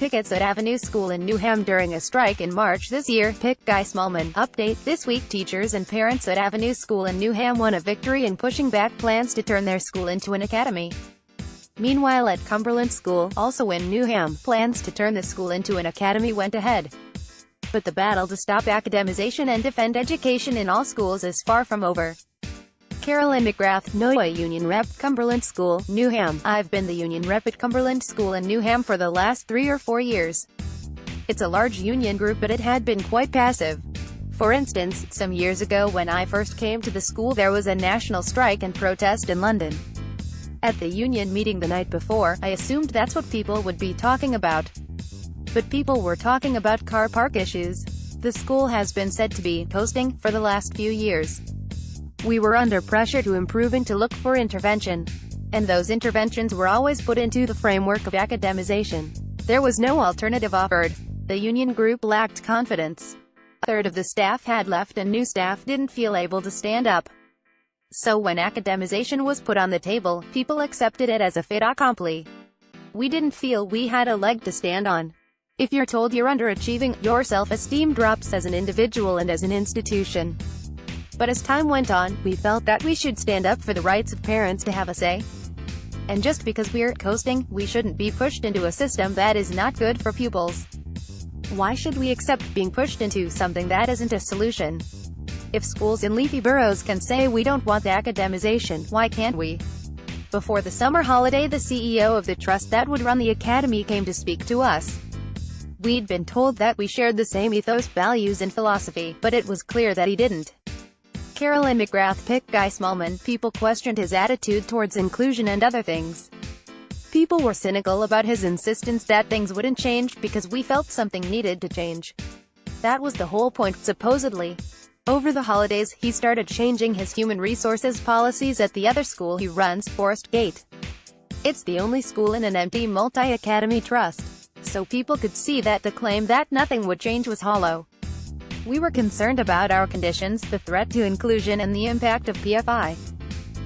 pickets at Avenue School in Newham during a strike in March this year. Pick Guy Smallman. Update. This week teachers and parents at Avenue School in Newham won a victory in pushing back plans to turn their school into an academy. Meanwhile at Cumberland School, also in Newham, plans to turn the school into an academy went ahead. But the battle to stop academisation and defend education in all schools is far from over. Carolyn McGrath, NOA Union Rep, Cumberland School, Newham. I've been the union rep at Cumberland School in Newham for the last 3 or 4 years. It's a large union group, but it had been quite passive. For instance, some years ago when I first came to the school there was a national strike and protest in London. At the union meeting the night before, I assumed that's what people would be talking about. But people were talking about car park issues. The school has been said to be coasting for the last few years. We were under pressure to improve and to look for intervention. And those interventions were always put into the framework of academisation. There was no alternative offered. The union group lacked confidence. A third of the staff had left and new staff didn't feel able to stand up. So when academisation was put on the table, people accepted it as a fait accompli. We didn't feel we had a leg to stand on. If you're told you're underachieving, your self-esteem drops as an individual and as an institution. But as time went on, we felt that we should stand up for the rights of parents to have a say. And just because we're coasting, we shouldn't be pushed into a system that is not good for pupils. Why should we accept being pushed into something that isn't a solution? If schools in leafy boroughs can say we don't want academisation, why can't we? Before the summer holiday, the CEO of the trust that would run the academy came to speak to us. We'd been told that we shared the same ethos, values and philosophy, but it was clear that he didn't. Carolyn McGrath. Pick Guy Smallman. People questioned his attitude towards inclusion and other things. People were cynical about his insistence that things wouldn't change because we felt something needed to change. That was the whole point, supposedly. Over the holidays, he started changing his human resources policies at the other school he runs, Forest Gate. It's the only school in an empty multi-academy trust. So people could see that the claim that nothing would change was hollow. We were concerned about our conditions, the threat to inclusion and the impact of PFI.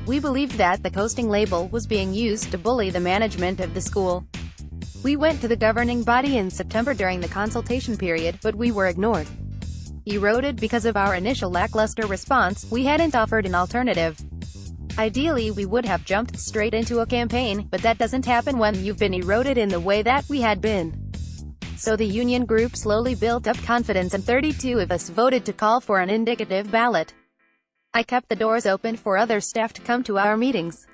We believed that the coasting label was being used to bully the management of the school. We went to the governing body in September during the consultation period, but we were ignored. Eroded because of our initial lackluster response. We hadn't offered an alternative. Ideally we would have jumped straight into a campaign, but that doesn't happen when you've been eroded in the way that we had been. So the union group slowly built up confidence and 32 of us voted to call for an indicative ballot. I kept the doors open for other staff to come to our meetings.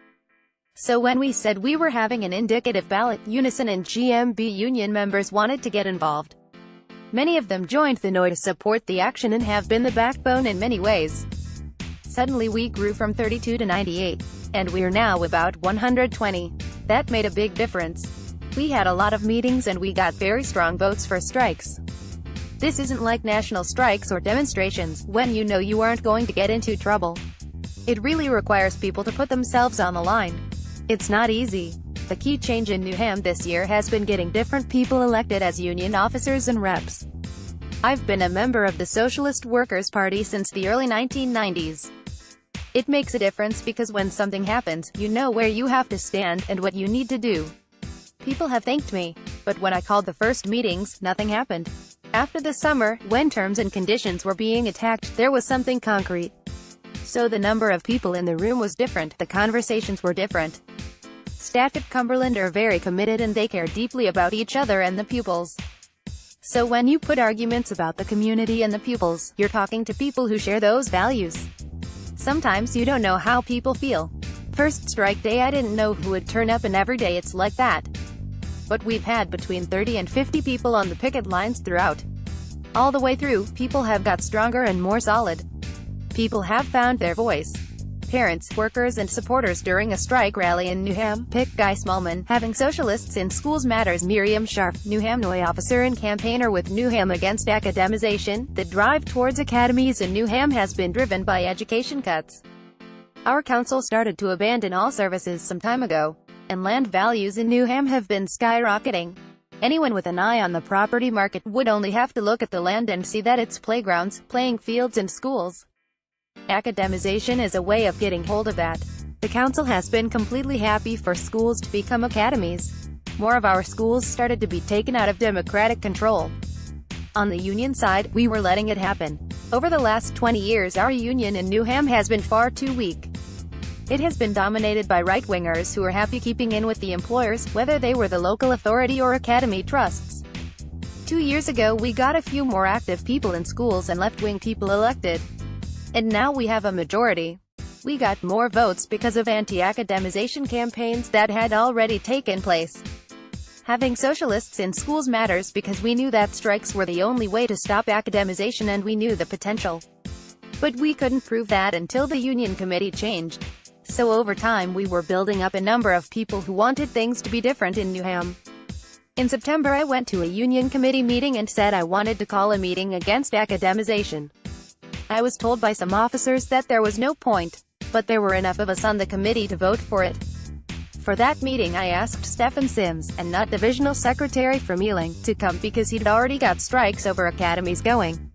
So when we said we were having an indicative ballot, Unison and GMB union members wanted to get involved. Many of them joined the NOA to support the action and have been the backbone in many ways. Suddenly we grew from 32 to 98. And we're now about 120. That made a big difference. We had a lot of meetings and we got very strong votes for strikes. This isn't like national strikes or demonstrations, when you know you aren't going to get into trouble. It really requires people to put themselves on the line. It's not easy. The key change in Newham this year has been getting different people elected as union officers and reps. I've been a member of the Socialist Workers' Party since the early 1990s. It makes a difference because when something happens, you know where you have to stand and what you need to do. People have thanked me, but when I called the first meetings, nothing happened. After the summer, when terms and conditions were being attacked, there was something concrete. So the number of people in the room was different, the conversations were different. Staff at Cumberland are very committed and they care deeply about each other and the pupils. So when you put arguments about the community and the pupils, you're talking to people who share those values. Sometimes you don't know how people feel. First strike day I didn't know who would turn up, and every day it's like that. But we've had between 30 and 50 people on the picket lines throughout. All the way through, people have got stronger and more solid. People have found their voice. Parents, workers and supporters during a strike rally in Newham. Pick Guy Smallman. Having socialists in schools matters. Miriam Sharp, Newham NOA officer and campaigner with Newham against academisation. The drive towards academies in Newham has been driven by education cuts. Our council started to abandon all services some time ago, and land values in Newham have been skyrocketing. Anyone with an eye on the property market would only have to look at the land and see that it's playgrounds, playing fields and schools. Academisation is a way of getting hold of that. The council has been completely happy for schools to become academies. more of our schools started to be taken out of democratic control. On the union side, we were letting it happen. Over the last 20 years our union in Newham has been far too weak. It has been dominated by right-wingers who are happy keeping in with the employers, whether they were the local authority or academy trusts. 2 years ago we got a few more active people in schools and left-wing people elected. And now we have a majority. We got more votes because of anti-academisation campaigns that had already taken place. Having socialists in schools matters because we knew that strikes were the only way to stop academisation and we knew the potential. But we couldn't prove that until the union committee changed. So over time we were building up a number of people who wanted things to be different in Newham. In September I went to a union committee meeting and said I wanted to call a meeting against academisation. I was told by some officers that there was no point, but there were enough of us on the committee to vote for it. For that meeting I asked Stephen Sims, and not Divisional Secretary from Ealing, to come because he'd already got strikes over academies going.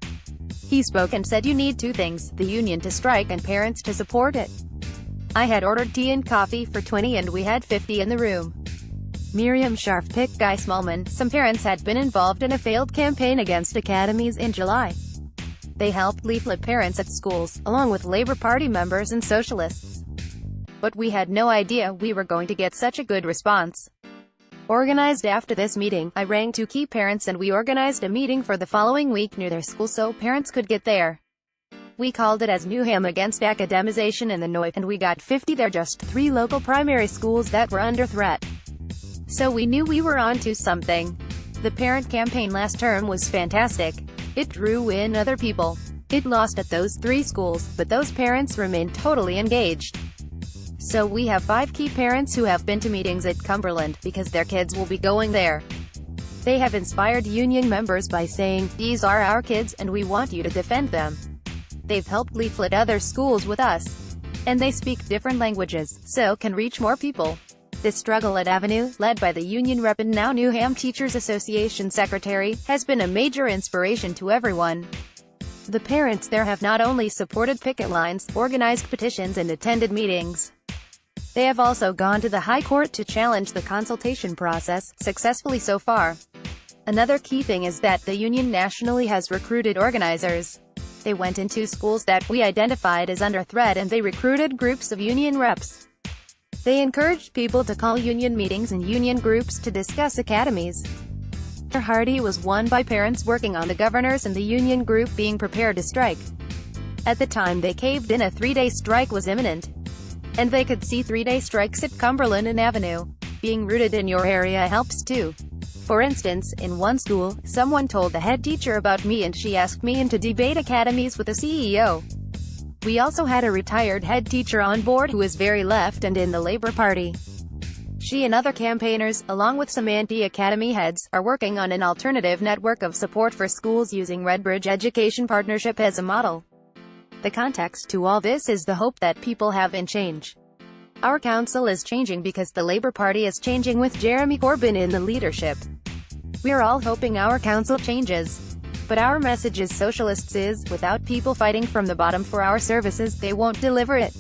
He spoke and said you need two things, the union to strike and parents to support it. I had ordered tea and coffee for 20 and we had 50 in the room. Miriam Scharf, Pick Guy Smallman. Some parents had been involved in a failed campaign against academies in July. They helped leaflet parents at schools, along with Labour Party members and socialists. But we had no idea we were going to get such a good response. Organized after this meeting, I rang two key parents and we organized a meeting for the following week near their school so parents could get there. We called it as Newham Against Academisation in the North, and we got 50 there, just 3 local primary schools that were under threat. So we knew we were onto something. The parent campaign last term was fantastic. It drew in other people. It lost at those 3 schools, but those parents remained totally engaged. So we have 5 key parents who have been to meetings at Cumberland, because their kids will be going there. They have inspired union members by saying, "These are our kids, and we want you to defend them." They've helped leaflet other schools with us. And they speak different languages, so can reach more people. This struggle at Avenue, led by the union rep and now Newham Teachers Association secretary, has been a major inspiration to everyone. The parents there have not only supported picket lines, organized petitions and attended meetings. They have also gone to the High Court to challenge the consultation process, successfully so far. Another key thing is that the union nationally has recruited organizers. They went into schools that we identified as under threat and they recruited groups of union reps. They encouraged people to call union meetings and union groups to discuss academies. Mr. Hardy was won by parents working on the governors and the union group being prepared to strike. At the time they caved in, a 3-day strike was imminent. And they could see 3-day strikes at Cumberland and Avenue. Being rooted in your area helps too. For instance, in one school, someone told the head teacher about me and she asked me into debate academies with the CEO. We also had a retired head teacher on board who is very left and in the Labour Party. She and other campaigners, along with some anti-academy heads, are working on an alternative network of support for schools using Redbridge Education Partnership as a model. The context to all this is the hope that people have in change. Our council is changing because the Labour Party is changing with Jeremy Corbyn in the leadership. We're all hoping our council changes. But our message as socialists is, without people fighting from the bottom for our services, they won't deliver it.